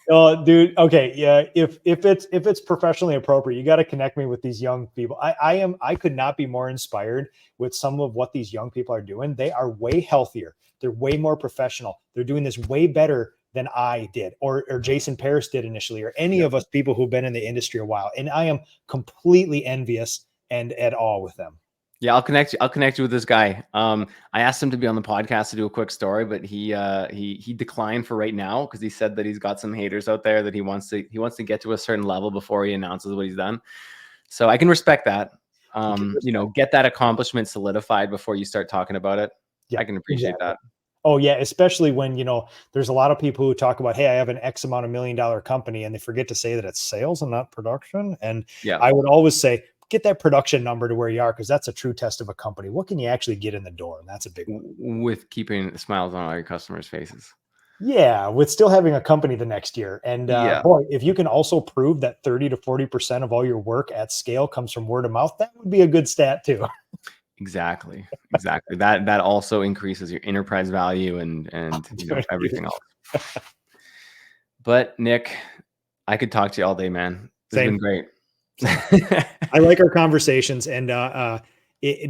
Oh, dude. Okay. Yeah. If it's professionally appropriate, you got to connect me with these young people. I could not be more inspired with some of what these young people are doing. They are way healthier. They're way more professional. They're doing this way better than I did, or Jason Paris did initially, or any of us people who've been in the industry a while. And I am completely envious and at all with them. Yeah, I'll connect you with this guy. I asked him to be on the podcast to do a quick story, but he declined for right now because he said that he's got some haters out there that he wants to get to a certain level before he announces what he's done. So I can respect that. Get that accomplishment solidified before you start talking about it. Yeah, I can appreciate that. Oh yeah, especially when, there's a lot of people who talk about, hey, I have an X amount of $1 million company, and they forget to say that it's sales and not production. And I would always say, get that production number to where you are, because that's a true test of a company. What can you actually get in the door? And that's a big one. With keeping smiles on all your customers' faces. Yeah, with still having a company the next year. And boy, if you can also prove that 30 to 40% of all your work at scale comes from word of mouth, that would be a good stat too. Exactly. That also increases your enterprise value and everything else. But Nick, I could talk to you all day, man. It's been great. I like our conversations, and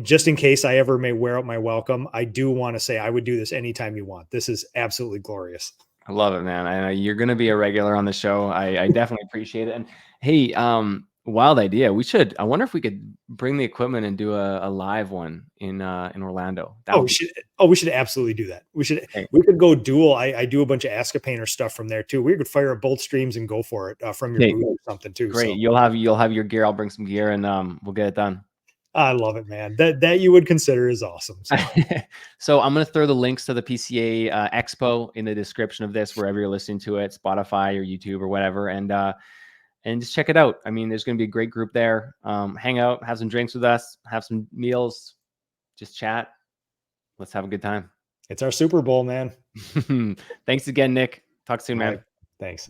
just in case I ever may wear out my welcome, I do want to say I would do this anytime you want. This is absolutely glorious. I love it, man. You're going to be a regular on the show. I definitely appreciate it. And hey, wild idea. I wonder if we could bring the equipment and do a live one in Orlando. We should absolutely do that. We could go dual. I do a bunch of Ask a Painter stuff from there too. We could fire up both streams and go for it from your booth or something too. Great. So. You'll have your gear. I'll bring some gear, and we'll get it done. I love it, man. That you would consider is awesome. So I'm going to throw the links to the PCA Expo in the description of this, wherever you're listening to it, Spotify or YouTube or whatever. And just check it out. I mean, there's going to be a great group there. Hang out, have some drinks with us, have some meals, just chat. Let's have a good time. It's our Super Bowl, man. Thanks again, Nick. Talk soon, man. Thanks.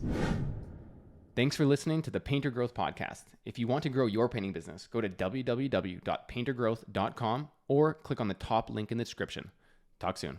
Thanks for listening to the Painter Growth Podcast. If you want to grow your painting business, go to www.paintergrowth.com or click on the top link in the description. Talk soon.